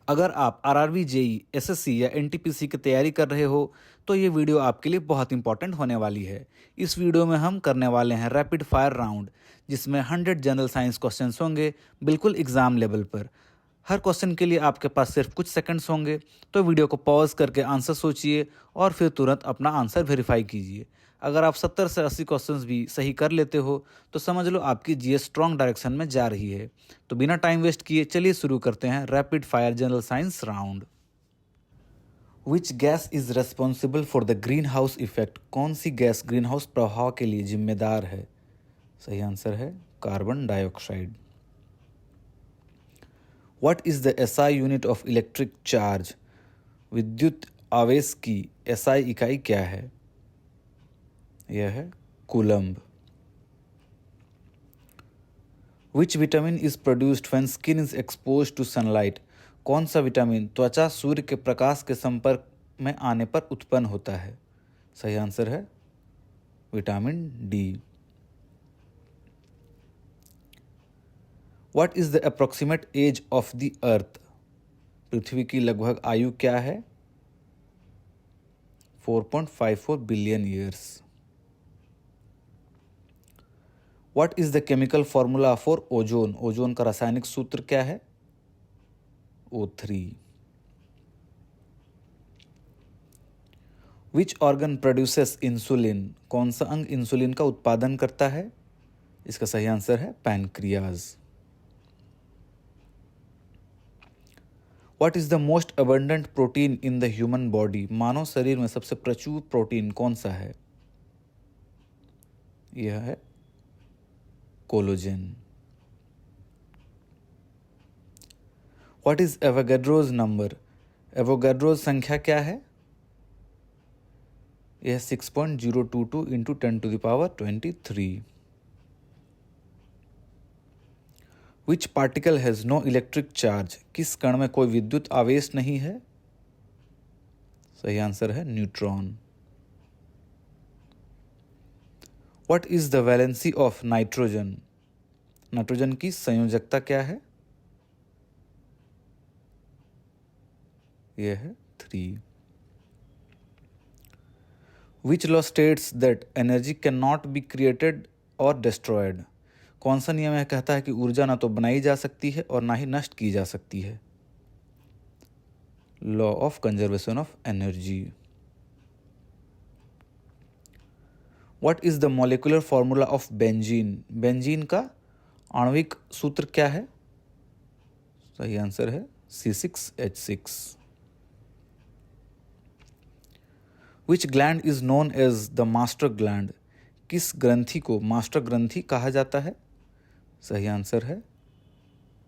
अगर आप RRB, JEE, SSC या एनटीपीसी की तैयारी कर रहे हो तो ये वीडियो आपके लिए बहुत इंपॉर्टेंट होने वाली है। इस वीडियो में हम करने वाले हैं रैपिड फायर राउंड, जिसमें 100 जनरल साइंस क्वेश्चंस होंगे, बिल्कुल एग्जाम लेवल पर। हर क्वेश्चन के लिए आपके पास सिर्फ कुछ सेकंड्स होंगे, तो वीडियो को पॉज करके आंसर सोचिए और फिर तुरंत अपना आंसर वेरीफाई कीजिए। अगर आप 70 से 80 क्वेश्चंस भी सही कर लेते हो तो समझ लो आपकी जीएस स्ट्रॉन्ग डायरेक्शन में जा रही है। तो बिना टाइम वेस्ट किए चलिए शुरू करते हैं rapid fire general science round. Which gas is responsible for the green house effect? कौन सी गैस ग्रीन हाउस प्रभाव के लिए जिम्मेदार है? सही आंसर है carbon dioxide. What is the SI unit of electric charge? विद्युत आवेश की एसआई इकाई क्या है? यह है coulomb. Which vitamin is produced when skin is exposed to sunlight? कौन सा विटामिन त्वचा सूर्य के प्रकाश के संपर्क में आने पर उत्पन्न होता है? सही आंसर है vitamin D. What is the approximate age of the earth? पृथ्वी की लगभग आयु क्या है? 4.54 billion years. What is the chemical formula for ozone? Ozone का रासायनिक सूत्र क्या है? O3। Which organ produces insulin? कौन सा अंग इंसुलिन का उत्पादन करता है? इसका सही आंसर है pancreas. What is the most abundant protein in the human body? मानव शरीर में सबसे प्रचुर प्रोटीन कौन सा है? यह है collagen. What is Avogadro's number? Avogadro's संख्या क्या है? यह 6.022 into 10⁻23। Which particle has no electric charge? किस कण में कोई विद्युत आवेश नहीं है? सही आंसर है neutron. What is the valency of nitrogen? Nitrogen की संयोजकता क्या है? यह है 3। Which law states that energy can not be created और डिस्ट्रॉयड? कौन सा नियम यह कहता है कि ऊर्जा ना तो बनाई जा सकती है और ना ही नष्ट की जा सकती है? Law of conservation of energy. What is the molecular formula of benzene? Benzene का आणविक सूत्र क्या है? सही आंसर है C6H6। Which gland is known as the master gland? किस ग्रंथि को मास्टर ग्रंथि कहा जाता है? सही आंसर है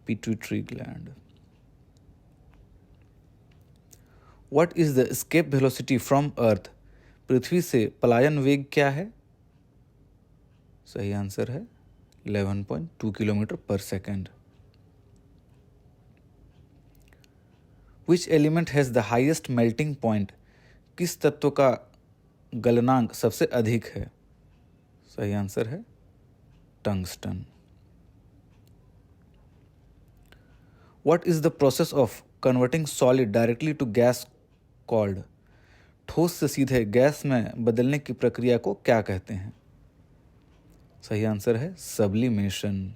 pituitary gland. What is the escape velocity from earth? पृथ्वी से पलायन वेग क्या है? सही आंसर है 11.2 किलोमीटर पर second. Which element has the highest melting point? किस तत्व का गलनांक सबसे अधिक है? सही आंसर है tungsten. What is the process of converting solid directly to gas called? ठोस से सीधे गैस में बदलने की प्रक्रिया को क्या कहते हैं? सही आंसर है sublimation.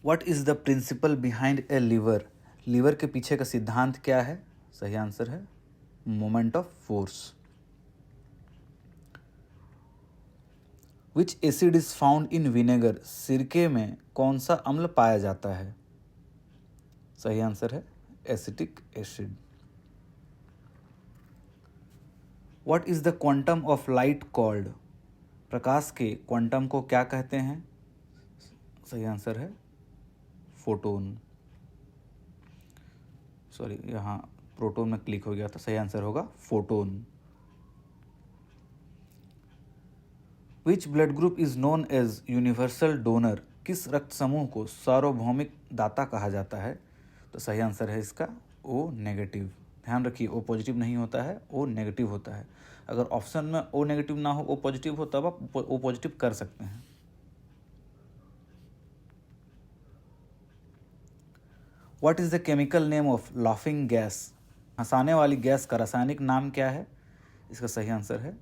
What is the principle behind a lever? Lever के पीछे का सिद्धांत क्या है? सही आंसर है moment of force. Which acid is found in vinegar? सिरके में कौन सा अम्ल पाया जाता है? सही आंसर है acetic acid. What is the quantum of light called? प्रकाश के क्वांटम को क्या कहते हैं? सही आंसर है फोटोन। सॉरी, यहाँ प्रोटोन में क्लिक हो गया था, सही आंसर होगा photon. Which blood group is known as universal donor? किस रक्त समूह को सार्वभौमिक दाता कहा जाता है? तो सही आंसर है इसका O नेगेटिव। ध्यान रखिए O पॉजिटिव नहीं होता है, O नेगेटिव होता है। अगर ऑप्शन में O नेगेटिव ना हो, O पॉजिटिव हो, तब आप O पॉजिटिव कर सकते हैं। What is the chemical name of laughing gas? हंसाने वाली गैस का रासायनिक नाम क्या है? इसका सही आंसर है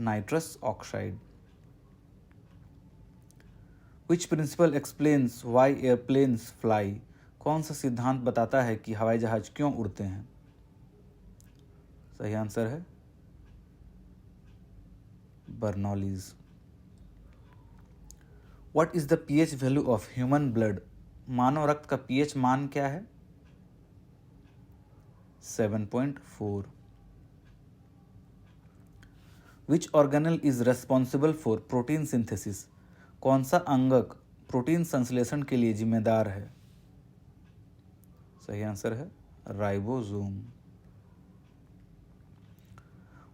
nitrous oxide. Which principle explains Y airplanes fly? कौन सा सिद्धांत बताता है कि हवाई जहाज क्यों उड़ते हैं? सही आंसर है Bernoulli's. What is the pH value of human blood? मानव रक्त का पीएच मान क्या है? 7.4। Which organelle is responsible for protein synthesis? कौन सा अंगक प्रोटीन संश्लेषण के लिए जिम्मेदार है? सही आंसर है ribosome.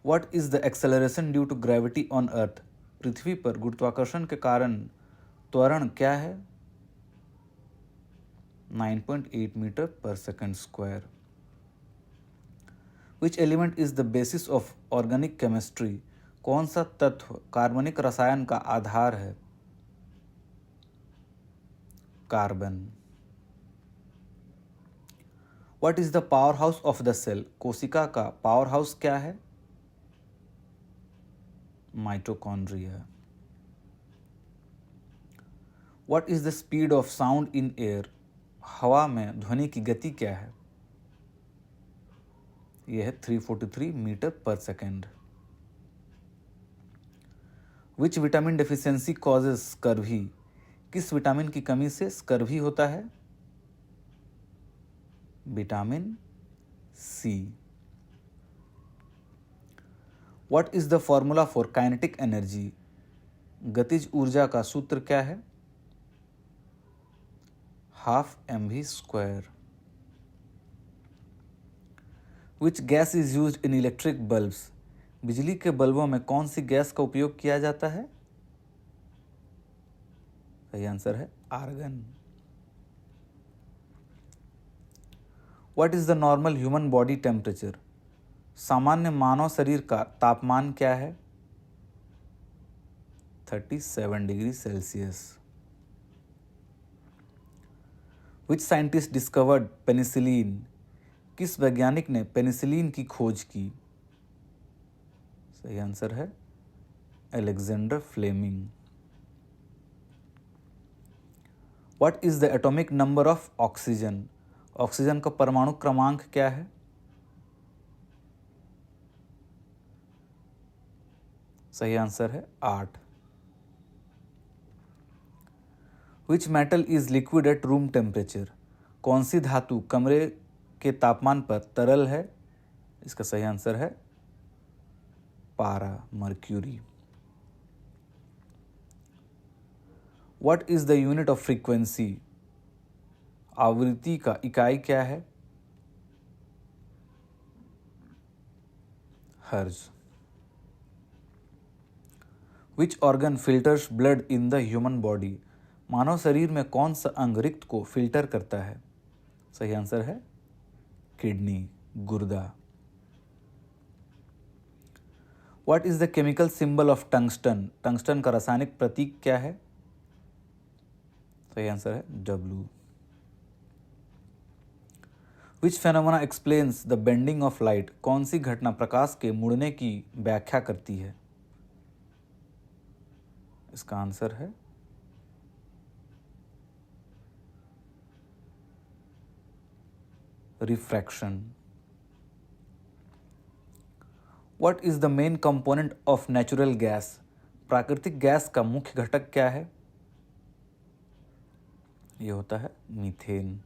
What is the acceleration due to gravity on earth? पृथ्वी पर गुरुत्वाकर्षण के कारण त्वरण क्या है? 9.8 मीटर पर second square. Which element is the basis of organic chemistry? कौन सा तत्व कार्बनिक रसायन का आधार है? Carbon. What is the power house of the cell? कोशिका का पावर हाउस क्या है? Mitochondria. What is the speed of sound in air? हवा में ध्वनि की गति क्या है? यह है 343 मीटर पर second. Which vitamin deficiency causes scurvy? किस विटामिन की कमी से स्कर्वी होता है? Vitamin C. What is the formula for kinetic energy? गतिज ऊर्जा का सूत्र क्या है? ½ mv²। Which gas is used in electric bulbs? बिजली के बल्बों में कौन सी गैस का उपयोग किया जाता है? सही आंसर है argon. What is the normal human body temperature? सामान्य मानव शरीर का तापमान क्या है? 37 degree Celsius. Which scientist discovered penicillin? किस वैज्ञानिक ने पेनिसिलिन की खोज की? सही आंसर है Alexander Fleming. What is the atomic number of oxygen? Oxygen का परमाणु क्रमांक क्या है? सही आंसर है 8। Which metal is liquid at room temperature? कौन सी धातु कमरे के तापमान पर तरल है? इसका सही आंसर है पारा, mercury. What is the unit of frequency? आवृत्ति का इकाई क्या है? Hertz. Which organ filters blood in the human body? मानव शरीर में कौन सा अंग रक्त को फिल्टर करता है? सही आंसर है किडनी, गुर्दा। What is the chemical symbol of tungsten? Tungsten का रासायनिक प्रतीक क्या है? सही आंसर है W। Which phenomena explains the bending of light? कौन सी घटना प्रकाश के मुड़ने की व्याख्या करती है? इसका आंसर है refraction. What is the main component of natural gas? प्राकृतिक गैस का मुख्य घटक क्या है? यह होता है methane.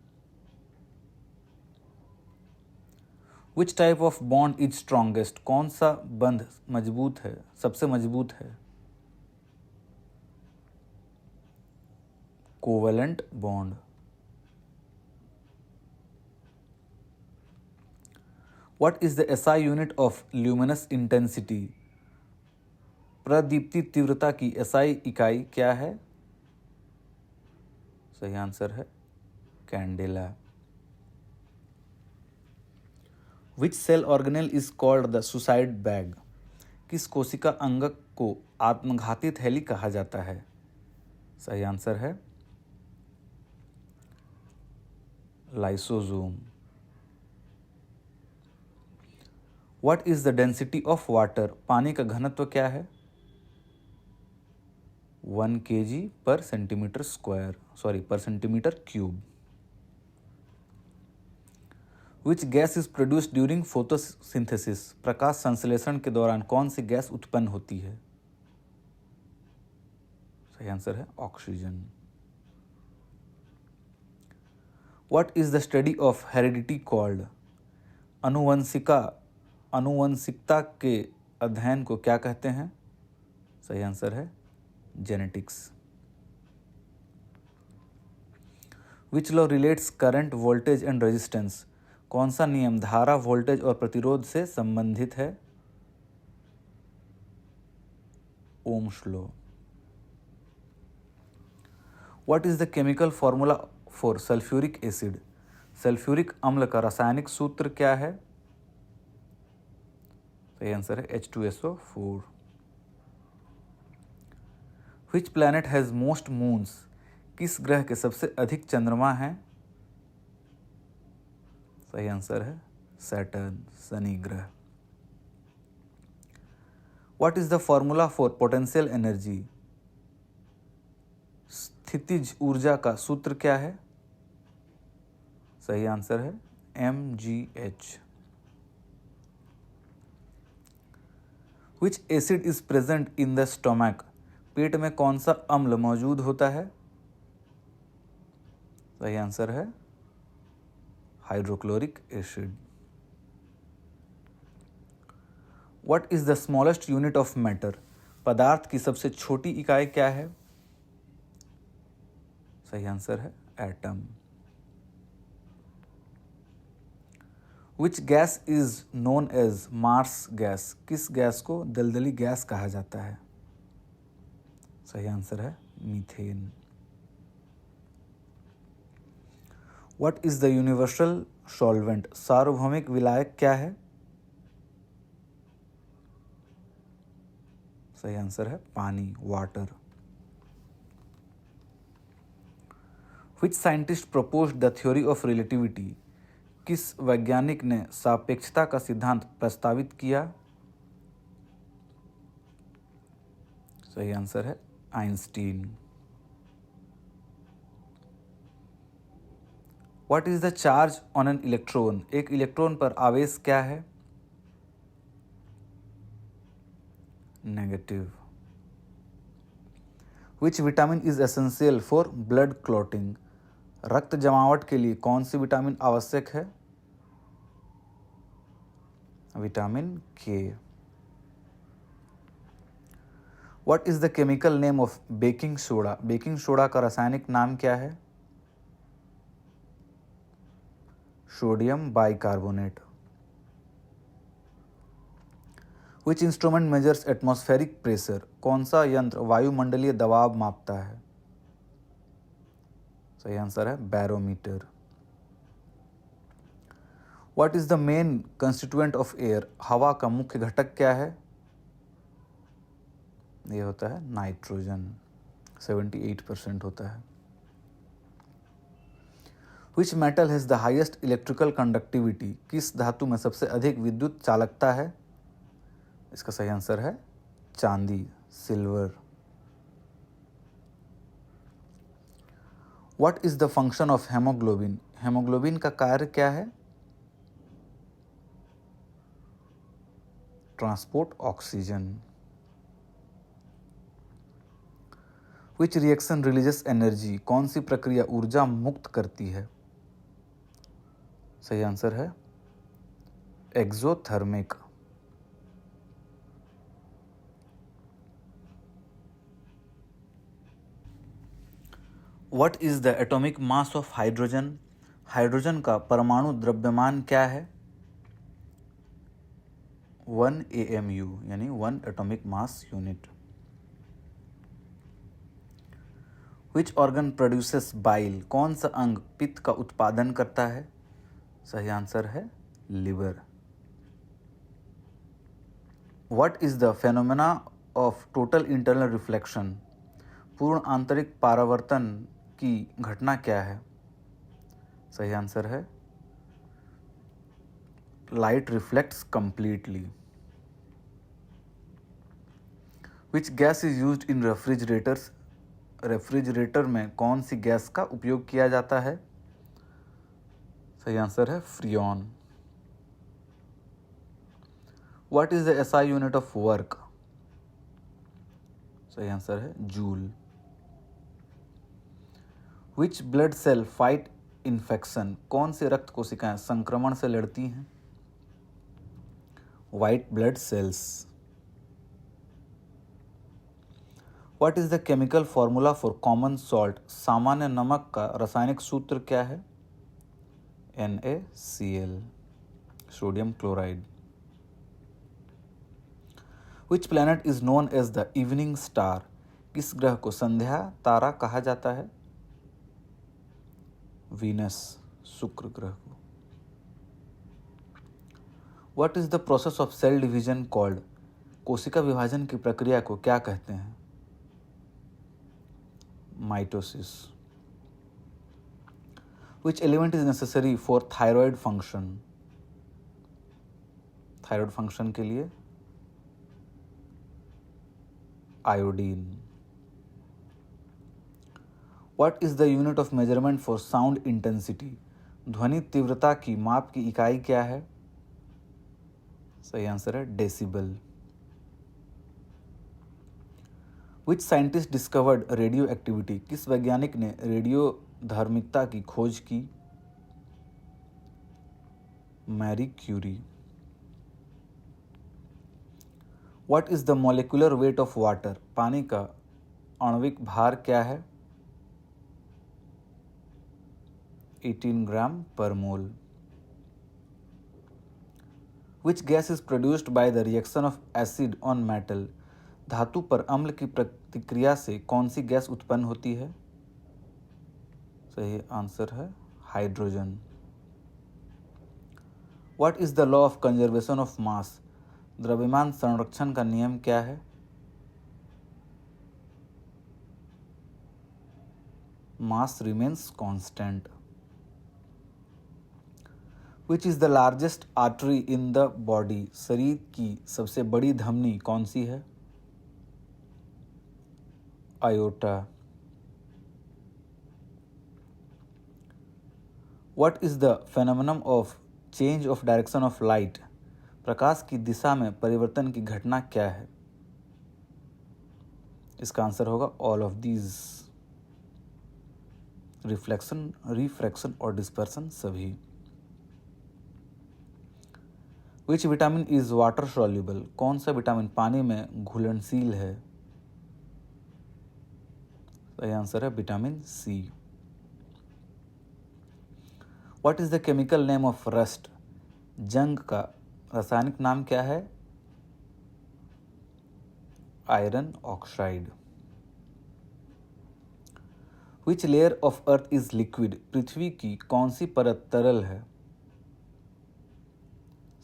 Which type of bond is strongest? कौन सा बंध मजबूत है, सबसे मजबूत है? Covalent bond. What is the SI unit of luminous intensity? प्रदीप्ति तीव्रता की SI इकाई क्या है? सही आंसर है candela. Which cell organelle is called the suicide bag? किस कोशिका अंगक को आत्मघाती थैली कहा जाता है? सही आंसर है lysosome. What is the density of water, पानी का घनत्व क्या है? 1 kg per centimetre square, per centimetre cube. Which gas is produced during photosynthesis, प्रकाश संश्लेषण के दौरान कौन सी गैस उत्पन्न होती है? सही आंसर है oxygen. What is the study of heredity called, अनुवंशिकता के अध्ययन को क्या कहते हैं? सही आंसर है genetics. Which law relates current, voltage and resistance, कौन सा नियम धारा, वोल्टेज और प्रतिरोध से संबंधित है? Ohm's law. What is the chemical formula for sulphuric acid, sulphuric अम्ल का रासायनिक सूत्र क्या है? सही आंसर है H2SO4। Which planet has most moons, किस ग्रह के सबसे अधिक चंद्रमा हैं? सही आंसर है सैटर्न, शनि ग्रह। What is the formula for potential energy, स्थितिज ऊर्जा का सूत्र क्या है? सही आंसर है mgh। Which acid is present in the stomach, पेट में कौन सा अम्ल मौजूद होता है? सही आंसर है hydrochloric acid. What is the smallest unit of matter, पदार्थ की सबसे छोटी इकाई क्या है? सही आंसर है atom. Which gas is known as marsh gas, किस गैस को दलदली गैस कहा जाता है? सही आंसर है methane. What is the universal solvent, सार्वभौमिक विलायक क्या है? सही आंसर है पानी, water. Which scientist proposed the theory of relativity, किस वैज्ञानिक ने सापेक्षता का सिद्धांत प्रस्तावित किया? सही आंसर है Einstein. What is the charge on an electron, एक इलेक्ट्रॉन पर आवेश क्या है? Negative. Which vitamin is essential for blood clotting, रक्त जमावट के लिए कौन सी विटामिन आवश्यक है? विटामिन के। What is the chemical name of baking soda, baking soda का रासायनिक नाम क्या है? Sodium bicarbonate. Which instrument measures atmospheric pressure, कौन सा यंत्र वायुमंडलीय दबाव मापता है? सही आंसर है barometer. What is the main constituent of air, हवा का मुख्य घटक क्या है? यह होता है नाइट्रोजन, 78% होता है। Which metal has the highest electrical conductivity, किस धातु में सबसे अधिक विद्युत चालकता है? इसका सही आंसर है चांदी, silver. What is the function of haemoglobin, haemoglobin का कार्य क्या है? Transport oxygen. Which reaction releases energy, कौन सी प्रक्रिया ऊर्जा मुक्त करती है? सही आंसर है exothermic. What is the atomic mass of hydrogen, hydrogen का परमाणु द्रव्यमान क्या है? 1 AMU यानी 1 एटॉमिक मास यूनिट। विच ऑर्गन प्रोड्यूसेस बाइल, कौन सा अंग पित्त का उत्पादन करता है? सही आंसर है liver. What is the phenomena of total internal reflection, पूर्ण आंतरिक परावर्तन की घटना क्या है? सही आंसर है light reflects completely. Which gas is used in refrigerators? Refrigerator में कौन सी गैस का उपयोग किया जाता है? सही आंसर है freon. What is the SI unit of work? सही आंसर है joule. Which blood cell fight infection? कौन सी रक्त कोशिकाएं संक्रमण से लड़ती हैं? White blood cells. What is the chemical formula for common salt? सामान्य नमक का रासायनिक सूत्र क्या है? NaCl, sodium chloride. Which planet is known as the evening star? किस ग्रह को संध्या तारा कहा जाता है? वीनस, शुक्र ग्रह को। What is the process of cell division called? कोशिका विभाजन की प्रक्रिया को क्या कहते हैं? Mitosis. Which element is necessary for thyroid function? Thyroid function के लिए iodine. What is the unit of measurement for sound intensity? ध्वनि तीव्रता की माप की इकाई क्या है? सही आंसर है decibel. Which scientist discovered radioactivity? किस वैज्ञानिक ने रेडियो धार्मिकता की खोज की? Marie Curie. What is the molecular weight of water? पानी का आणविक भार क्या है? 18 gram per mole. Which gas is produced by the reaction of acid on metal? धातु पर अम्ल की प्रतिक्रिया से कौन सी गैस उत्पन्न होती है? सही आंसर है hydrogen. What is the law of conservation of mass? द्रव्यमान संरक्षण का नियम क्या है? Mass remains constant. Which is the largest artery in the body? शरीर की सबसे बड़ी धमनी कौन सी है? Aorta. What is the phenomenon of change of direction of light? प्रकाश की दिशा में परिवर्तन की घटना क्या है? इसका आंसर होगा all of these. Reflection, refraction और डिस्पर्सन सभी। विच विटामिन इज वाटर सॉल्युबल? कौन सा विटामिन पानी में घुलनशील है? सही आंसर है vitamin C. What is the chemical name of rust? जंग का रासायनिक नाम क्या है? Iron oxide. Which layer of earth is liquid? पृथ्वी की कौन सी परत तरल है?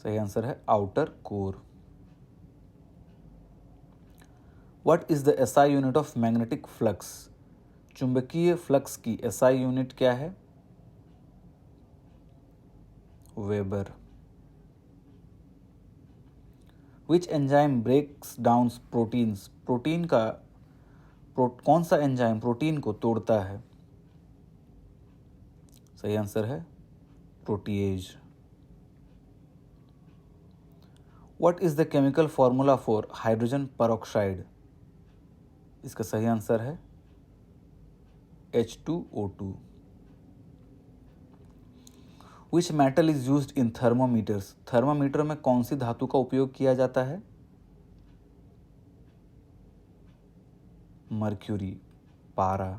सही आंसर है outer core. What is the SI unit of magnetic flux? चुंबकीय फ्लक्स की एसआई यूनिट क्या है? Weber. Which enzyme breaks down proteins? Protein का कौन सा एंजाइम प्रोटीन को तोड़ता है? सही आंसर है protease. What is the chemical formula for hydrogen peroxide? इसका सही आंसर है H2O2। Which metal is used in thermometers? Thermometer में कौन सी धातु का उपयोग किया जाता है? मर्क्यूरी, पारा।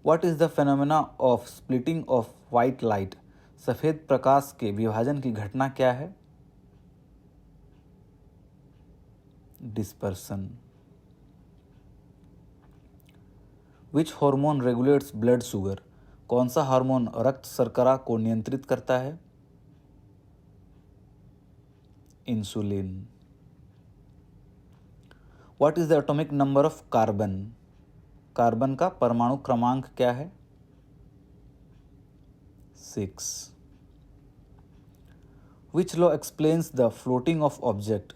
What is the phenomena of splitting of white light? सफेद प्रकाश के विभाजन की घटना क्या है? Dispersion. Which hormone regulates blood sugar? कौन सा हार्मोन रक्त शर्करा को नियंत्रित करता है? Insulin. What is the atomic number of carbon? Carbon का परमाणु क्रमांक क्या है? 6. Which law explains the floating of object?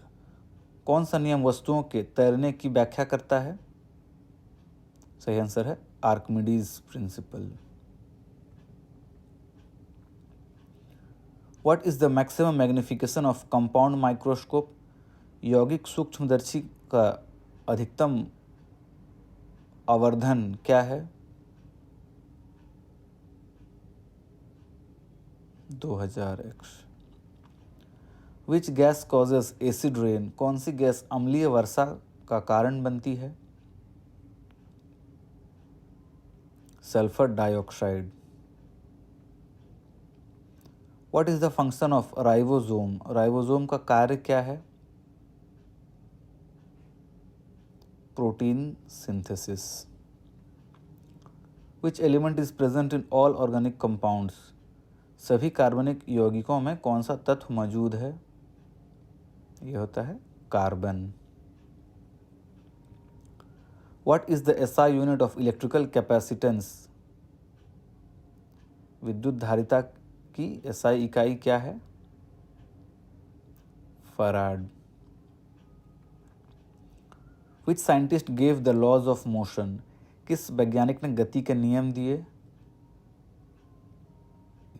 कौन सा नियम वस्तुओं के तैरने की व्याख्या करता है? सही आंसर है Archimedes principal. What is the maximum magnification of compound microscope? यौगिक सूक्ष्मदर्शी का अधिकतम आवर्धन क्या है? 2000x. Which gas causes acid rain? कौन सी गैस अम्लीय वर्षा का कारण बनती है? Sulphur dioxide. What is the function of ribosome? Ribosome का कार्य क्या है? Protein synthesis. Which element is present in all organic compounds? सभी कार्बनिक यौगिकों में कौन सा तत्व मौजूद है? यह होता है carbon. What is the SI unit of electrical capacitance? विद्युत धारिता की एसआई इकाई क्या है? Farad. Which scientist gave the laws of motion? किस वैज्ञानिक ने गति के नियम दिए?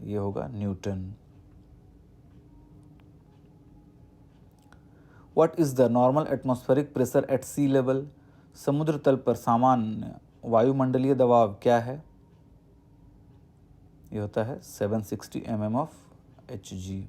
ये होगा Newton. What is the normal atmospheric pressure at sea level? समुद्र तल पर सामान्य वायुमंडलीय दबाव क्या है? ये होता है 760 mm of Hg।